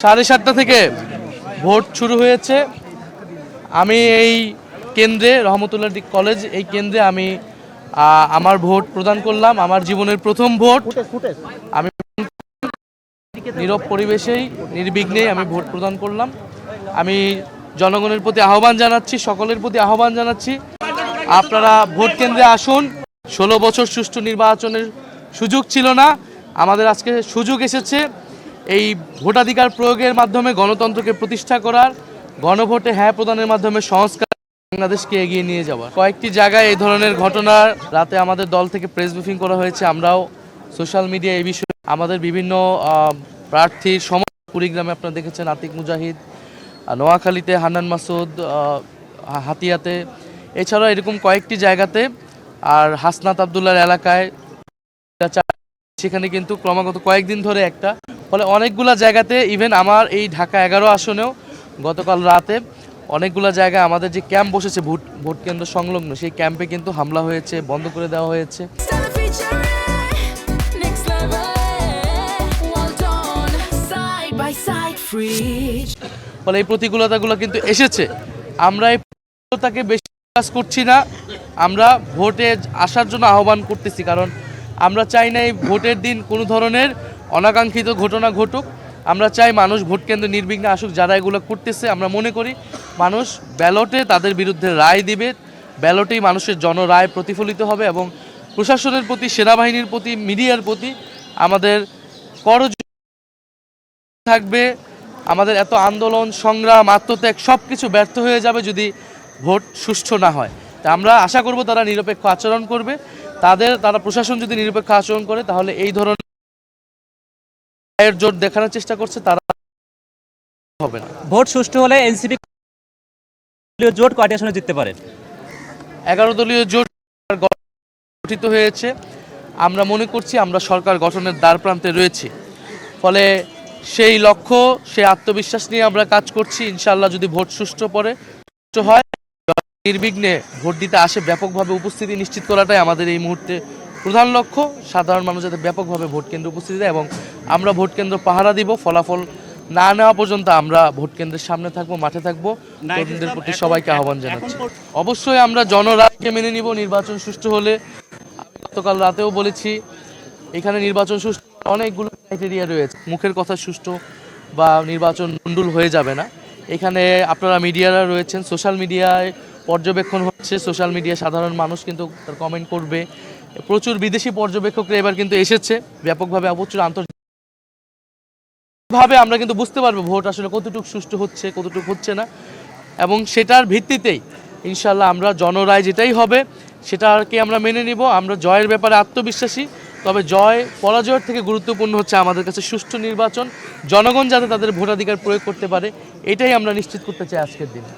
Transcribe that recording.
7:30 থেকে ভোট শুরু হয়েছে। আমি এই কেন্দ্রে রহমতুল্লাহ কলেজ এই কেন্দ্রে আমি আমার ভোট প্রদান করলাম। আমার জীবনের প্রথম ভোট। আমি নীরব পরিবেশেই নির্বিঘ্নেই আমি ভোট প্রদান করলাম। আমি জনগণের প্রতি আহ্বান জানাচ্ছি, সকলের প্রতি আহ্বান জানাচ্ছি, আপনারা ভোট কেন্দ্রে আসুন। 16 বছর সুষ্ঠু নির্বাচনের সুযোগ ছিল না, আমাদের আজকে সুযোগ এসেছে এই ভোটাধিকার প্রয়োগের মাধ্যমে গণতন্ত্রকে প্রতিষ্ঠা করার, গণভোটে হ্যাঁ প্রদানের মাধ্যমে সংস্কার বাংলাদেশকে এগিয়ে নিয়ে যাওয়ার। কয়েকটি জায়গায় এই ধরনের ঘটনার রাতে আমাদের দল থেকে প্রেস ব্রিফিং করা হয়েছে। আমরাও সোশ্যাল মিডিয়া এই বিষয়ে আমাদের বিভিন্ন প্রার্থীর কুড়িগ্রামে আপনারা দেখেছেন আতিক মুজাহিদ, নোয়াখালীতে হান্নান মাসুদ, হাতিয়াতে, এছাড়াও এরকম কয়েকটি জায়গাতে আর হাসনাত আবদুল্লাহর এলাকায় সেখানে কিন্তু ক্রমাগত কয়েকদিন ধরে একটা, ফলে অনেকগুলা জায়গাতে ইভেন আমার এই ঢাকা 11 আসনেও গতকাল রাতে অনেকগুলো জায়গায় আমাদের যে ক্যাম্প বসেছে ভোট কেন্দ্র সংলগ্ন সেই ক্যাম্পে কিন্তু হামলা হয়েছে, বন্ধ করে দেওয়া হয়েছে। ফলে এই প্রতিকূলতাগুলো কিন্তু এসেছে। আমরা এই প্রতিকূলতাকে বেশি কাজ করছি না, আমরা ভোটে আসার জন্য আহ্বান করতেছি, কারণ আমরা চাই না এই ভোটের দিন কোনো ধরনের অনাকাঙ্ক্ষিত ঘটনা ঘটুক। আমরা চাই মানুষ ভোট কেন্দ্রে নির্বিঘ্নে আসুক। যারা এগুলো করতেছে আমরা মনে করি মানুষ ব্যালটে তাদের বিরুদ্ধে রায় দিবে, ব্যালটেই মানুষের জনরায় প্রতিফলিত হবে এবং প্রশাসনের প্রতি, সেনাবাহিনীর প্রতি, মিডিয়ার প্রতি আমাদের করজ থাকবে। আমাদের এত আন্দোলন, সংগ্রাম, আত্মত্যাগ সব কিছু ব্যর্থ হয়ে যাবে যদি ভোট সুষ্ঠু না হয়। তা আমরা আশা করব তারা নিরপেক্ষ আচরণ করবে। তারা প্রশাসন যদি নিরপেক্ষ আচরণ করে তাহলে এই ধরনের জোট দেখানোর চেষ্টা করছে তারা হবে না। ভোট সুষ্ঠু হলে এনসিপি জোট কয়টি আসনে জিততে পারে? 11 দলীয় জোট গঠিত হয়েছে। আমরা মনে করছি আমরা সরকার গঠনের দ্বার প্রান্তে রয়েছি। ফলে সেই লক্ষ্য, সেই আত্মবিশ্বাস নিয়ে আমরা কাজ করছি। ইনশাআল্লাহ যদি ভোট সুষ্ঠু হয়, নির্বিঘ্নে ভোট দিতে আসে, ব্যাপকভাবে উপস্থিতি নিশ্চিত করাটাই আমাদের এই মুহূর্তে প্রধান লক্ষ্য। সাধারণ মানুষ যাতে ব্যাপকভাবে ভোট কেন্দ্রে উপস্থিতি দেয় এবং আমরা ভোট কেন্দ্র পাহারা দিব। ফলাফল না নেওয়া পর্যন্ত আমরা ভোট কেন্দ্রের সামনে থাকবো, মাঠে থাকবো। তরুণদের প্রতি সবাইকে আহ্বান জানাচ্ছি। অবশ্যই আমরা জনরায়কে মেনে নিব। নির্বাচন সুষ্ঠু হলে, গতকাল রাতেও বলেছি, এখানে নির্বাচন সুষ্ঠু অনেকগুলো ক্রাইটেরিয়া রয়েছে। মুখের কথা সুষ্ঠু বা নির্বাচন মণ্ডল হয়ে যাবে না। এখানে আপনারা মিডিয়ারা রয়েছেন, সোশ্যাল মিডিয়ায় পর্যবেক্ষণ হচ্ছে, সোশ্যাল মিডিয়া সাধারণ মানুষ কিন্তু তার কমেন্ট করবে। প্রচুর বিদেশি পর্যবেক্ষকরা এবার কিন্তু এসেছে ব্যাপকভাবে, প্রচুর আন্তর্জাতিকভাবে। আমরা কিন্তু বুঝতে পারবো ভোট আসলে কতটুকু সুষ্ঠু হচ্ছে, কতটুকু হচ্ছে না, এবং সেটার ভিত্তিতেই ইনশাল্লাহ আমরা জনরায় যেটাই হবে সেটাকে আমরা মেনে নিব। আমরা জয়ের ব্যাপারে আত্মবিশ্বাসী, তবে জয় পরাজয়ের থেকে গুরুত্বপূর্ণ হচ্ছে আমাদের কাছে সুষ্ঠু নির্বাচন, জনগণ যাতে তাদের ভোটাধিকার প্রয়োগ করতে পারে, এটাই আমরা নিশ্চিত করতে চাই আজকের দিনে।